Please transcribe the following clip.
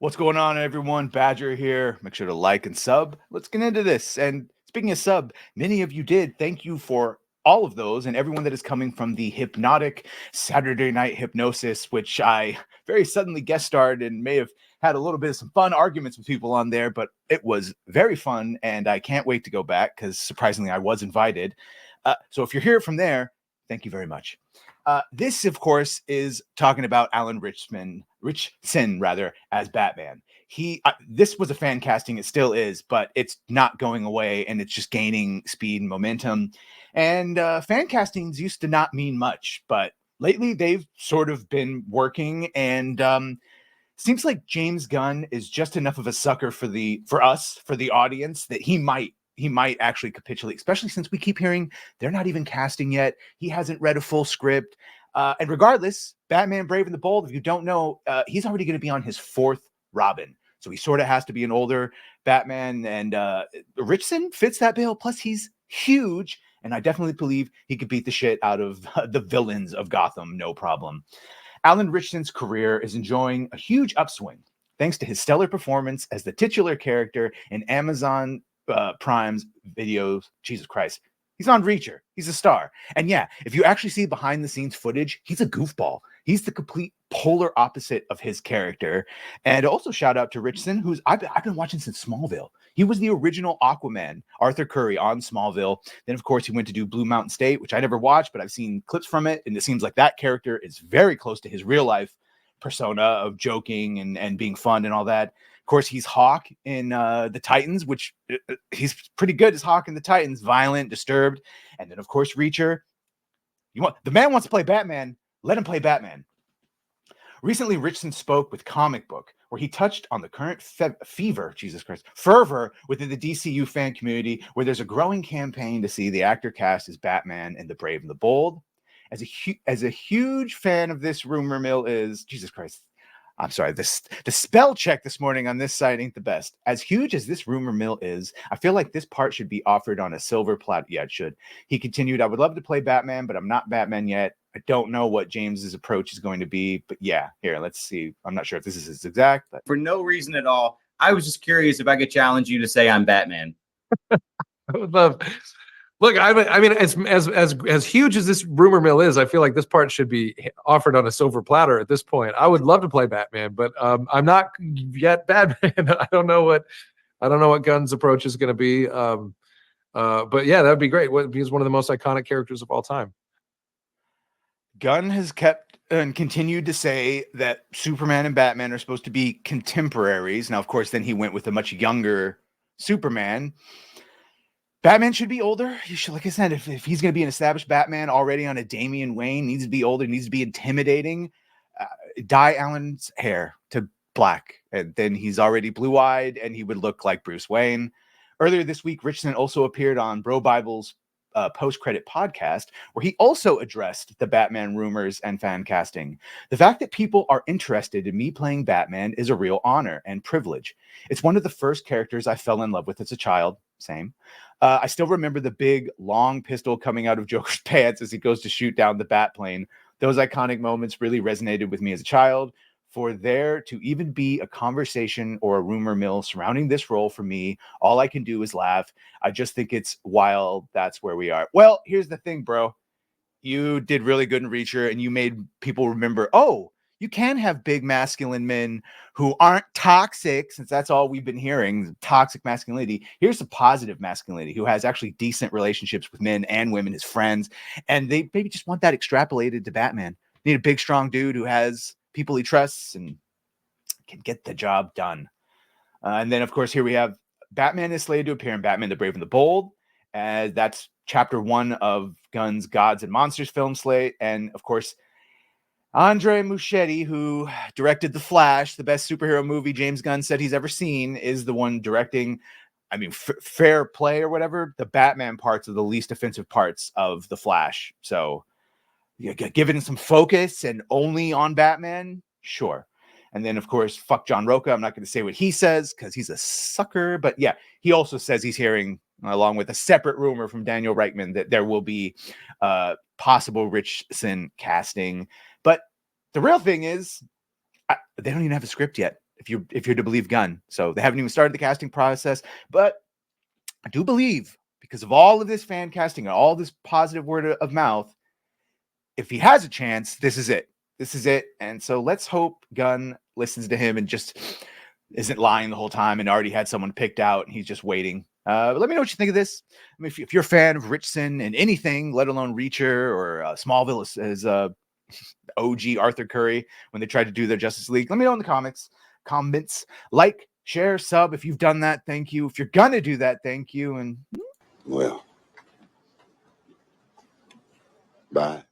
What's going on, everyone? Badger here. Make sure to like and sub. Let's get into this. And speaking of sub, many of you did. Thank you for all of those and everyone that is coming from the hypnotic Saturday Night Hypnosis, which I very suddenly guest starred and may have had a little bit of some fun arguments with people on there, but it was very fun and I can't wait to go back because surprisingly I was invited. So if you're here from there, thank you very much. This, of course, is talking about Alan Ritchson, rather, as Batman. This was a fan casting, it still is, but it's not going away, and it's just gaining speed and momentum. And fan castings used to not mean much, but lately they've sort of been working, and seems like James Gunn is just enough of a sucker for the audience, that he might actually capitulate, especially since we keep hearing they're not even casting yet. He hasn't read a full script. And regardless, Batman Brave and the Bold, if you don't know, he's already going to be on his fourth Robin. So he sort of has to be an older Batman. And Ritchson fits that bill. Plus, he's huge. And I definitely believe he could beat the shit out of the villains of Gotham, no problem. Alan Ritchson's career is enjoying a huge upswing thanks to his stellar performance as the titular character in Amazon Prime's videos. Jesus Christ. He's on Reacher. He's a star. And yeah, if you actually see behind the scenes footage, he's a goofball. He's the complete polar opposite of his character. And also shout out to Ritchson, who's I've been watching since Smallville. He was the original Aquaman, Arthur Curry, on Smallville. Then, of course, he went to do Blue Mountain State, which I never watched, but I've seen clips from it. And it seems like that character is very close to his real life persona of joking and being fun and all that. Of course, he's Hawk in the Titans, which he's pretty good as Hawk in the Titans, violent, disturbed. And then, of course, Reacher. The man wants to play Batman. Let him play Batman. Recently, Ritchson spoke with Comic Book, where he touched on the current fervor within the DCU fan community, where there's a growing campaign to see the actor cast as Batman in The Brave and the Bold. As a huge fan of this rumor mill is, Jesus Christ, I'm sorry, the spell check this morning on this site ain't the best. As huge as this rumor mill is, I feel like this part should be offered on a silver platter. Yeah, it should. He continued, I would love to play Batman, but I'm not Batman yet. I don't know what James's approach is going to be, but yeah, here, let's see. I'm not sure if this is his exact, but for no reason at all. I was just curious if I could challenge you to say I'm Batman. I would love. Look, I mean, as huge as this rumor mill is, I feel like this part should be offered on a silver platter at this point. I would love to play Batman, but I'm not yet Batman. I don't know what Gunn's approach is going to be. But yeah, that would be great. He's one of the most iconic characters of all time. Gunn has kept and continued to say that Superman and Batman are supposed to be contemporaries. Now, of course, then he went with a much younger Superman. Batman should be older. He should, like I said, if he's going to be an established Batman already on a Damian Wayne, needs to be older, needs to be intimidating. Dye Alan's hair to black, and then he's already blue-eyed, and he would look like Bruce Wayne. Earlier this week, Ritchson also appeared on Bro Bible's post-credit podcast, where he also addressed the Batman rumors and fan casting. The fact that people are interested in me playing Batman is a real honor and privilege. It's one of the first characters I fell in love with as a child. Same. I still remember the big, long pistol coming out of Joker's pants as he goes to shoot down the Batplane. Those iconic moments really resonated with me as a child. For there to even be a conversation or a rumor mill surrounding this role for me, all I can do is laugh. I just think it's wild. That's where we are. Well, here's the thing, bro. You did really good in Reacher, and you made people remember, oh, you can have big masculine men who aren't toxic, since that's all we've been hearing, toxic masculinity. Here's the positive masculinity, who has actually decent relationships with men and women, his friends, and they maybe just want that extrapolated to Batman. Need a big, strong dude who has people he trusts and can get the job done. And then, of course, here we have Batman is slated to appear in Batman the Brave and the Bold. That's chapter 1 of Gunn's Gods and Monsters film slate. And, of course, Andre Muschietti, who directed The Flash, the best superhero movie James Gunn said he's ever seen, is the one directing, fair play or whatever. The Batman parts are the least offensive parts of The Flash. So, given some focus and only on Batman, sure. And then, of course, fuck John Roca. I'm not going to say what he says because he's a sucker. But yeah, he also says he's hearing, along with a separate rumor from Daniel Reichman, that there will be possible Ritchson casting. But the real thing is, they don't even have a script yet. if you're to believe Gunn. So they haven't even started the casting process, but I do believe, because of all of this fan casting and all this positive word of mouth, if he has a chance, this is it. This is it. And so let's hope Gunn listens to him and just isn't lying the whole time and already had someone picked out and he's just waiting. But let me know what you think of this. I mean, if you're a fan of Ritchson and anything, let alone Reacher or Smallville as OG Arthur Curry when they tried to do their Justice League, let me know in the comments. Like, share, sub. If you've done that, thank you. If you're gonna do that, thank you. And well, bye.